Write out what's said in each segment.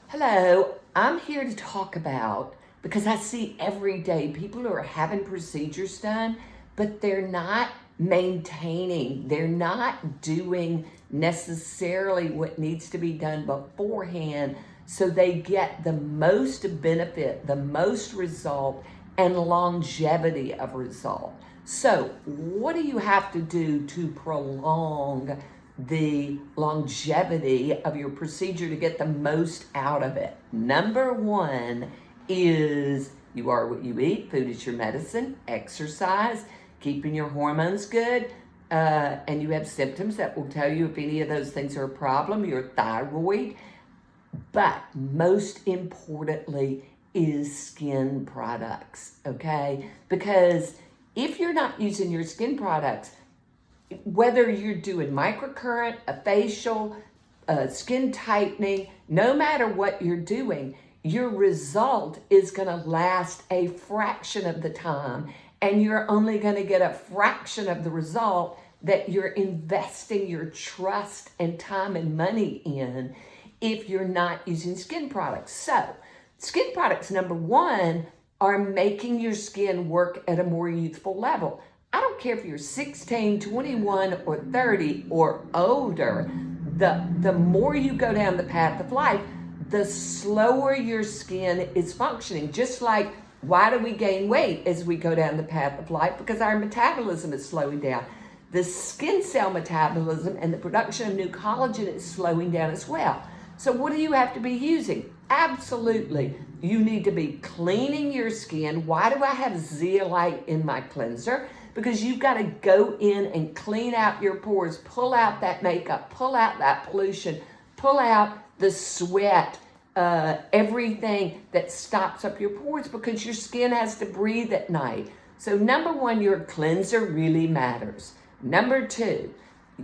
Hello, I'm here to talk about because I see every day people who are having procedures done, but they're not maintaining, they're not doing necessarily what needs to be done beforehand so they get the most benefit, the most result, and longevity of result. So, what do you have to do to prolong the longevity of your procedure to get the most out of it? Number one is you are what you eat. Food is your medicine. Exercise, keeping your hormones good. And you have symptoms that will tell you if any of those things are a problem, your thyroid. But most importantly is skin products, okay? Because if you're not using your skin products, whether you're doing microcurrent, a facial, skin tightening, no matter what you're doing, your result is going to last a fraction of the time, and you're only going to get a fraction of the result that you're investing your trust and time and money in if you're not using skin products. So, skin products, number one, are making your skin work at a more youthful level. I don't care if you're 16, 21, or 30 or older, the more you go down the path of life, the slower your skin is functioning. Just like, why do we gain weight as we go down the path of life? Because our metabolism is slowing down. The skin cell metabolism and the production of new collagen is slowing down as well. So what do you have to be using? Absolutely, you need to be cleaning your skin. Why do I have zeolite in my cleanser? Because you've got to go in and clean out your pores, pull out that makeup, pull out that pollution, pull out the sweat, everything that stops up your pores, because your skin has to breathe at night. So number one, your cleanser really matters. Number two,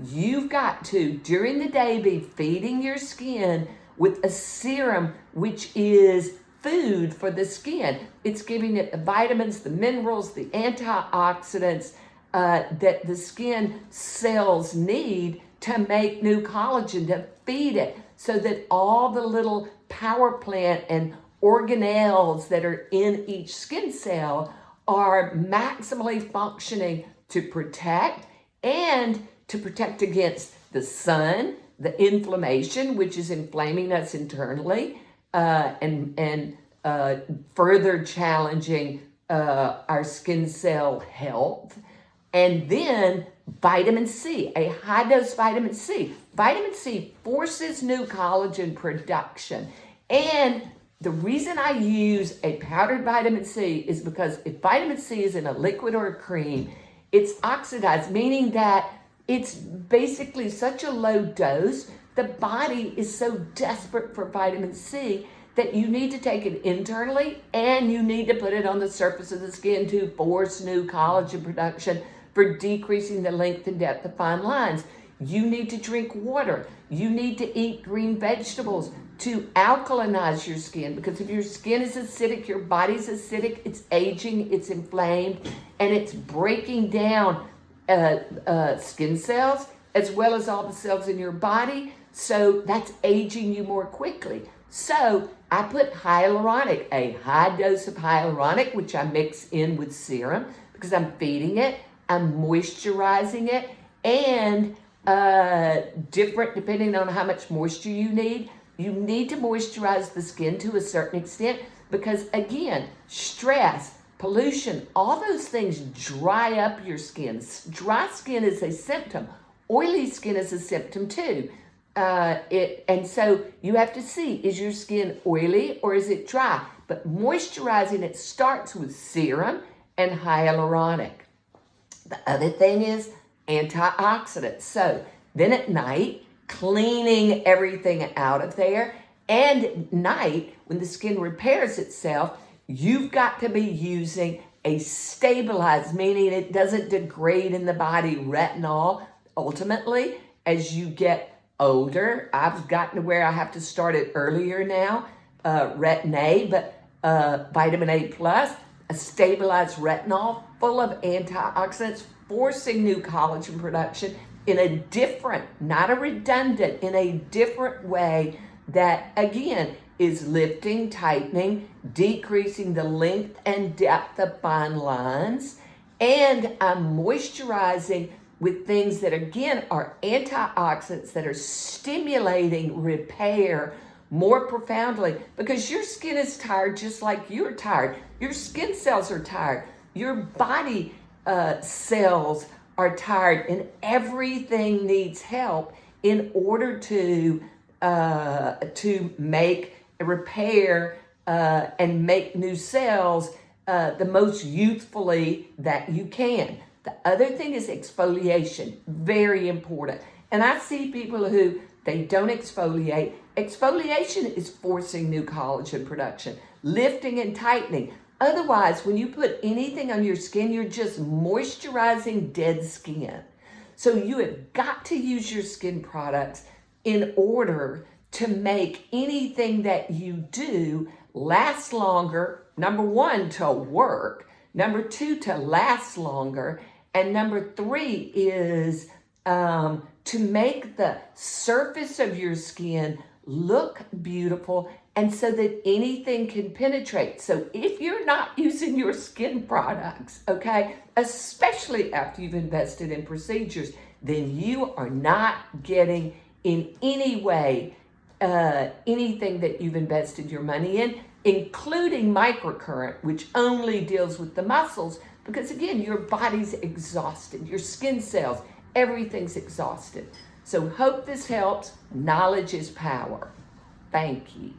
you've got to, during the day, be feeding your skin with a serum, which is food for the skin. It's giving it the vitamins, the minerals, the antioxidants that the skin cells need to make new collagen, to feed it, so that all the little power plant and organelles that are in each skin cell are maximally functioning to protect and to protect against the sun, the inflammation, which is inflaming us internally, and further challenging our skin cell health. And then vitamin C, a high dose vitamin C. Vitamin C forces new collagen production. And the reason I use a powdered vitamin C is because if vitamin C is in a liquid or a cream, it's oxidized, meaning that it's basically such a low dose. The body is so desperate for vitamin C that you need to take it internally and you need to put it on the surface of the skin to force new collagen production for decreasing the length and depth of fine lines. You need to drink water. You need to eat green vegetables to alkalinize your skin, because if your skin is acidic, your body's acidic, it's aging, it's inflamed, and it's breaking down skin cells as well as all the cells in your body. So that's aging you more quickly. So I put hyaluronic, a high dose of hyaluronic, which I mix in with serum because I'm feeding it, I'm moisturizing it, and different depending on how much moisture you need. You need to moisturize the skin to a certain extent because, again, stress, pollution, all those things dry up your skin. Dry skin is a symptom. Oily skin is a symptom too. And so you have to see, is your skin oily or is it dry? But moisturizing it starts with serum and hyaluronic. The other thing is antioxidants. So then at night, cleaning everything out of there. And at night, when the skin repairs itself, you've got to be using a stabilized, meaning it doesn't degrade in the body, retinol. Ultimately, as you get older, I've gotten to where I have to start it earlier now, retin A, but vitamin A plus, a stabilized retinol full of antioxidants, forcing new collagen production in a different, not a redundant, in a different way that, again, is lifting, tightening, decreasing the length and depth of fine lines, and I'm moisturizing with things that, again, are antioxidants that are stimulating repair more profoundly, because your skin is tired just like you're tired. Your skin cells are tired. Your body cells are tired, and everything needs help in order to make repair and make new cells the most youthfully that you can. The other thing is exfoliation, very important. And I see people who they don't exfoliate. Exfoliation is forcing new collagen production, lifting and tightening. Otherwise, when you put anything on your skin, you're just moisturizing dead skin. So you have got to use your skin products in order to make anything that you do last longer. Number one, to work. Number two, to last longer. And number three is to make the surface of your skin look beautiful, and so that anything can penetrate. So if you're not using your skin products, okay, especially after you've invested in procedures, then you are not getting in any way anything that you've invested your money in, including microcurrent, which only deals with the muscles, because again, your body's exhausted, your skin cells, everything's exhausted. So hope this helps. Knowledge is power. Thank you.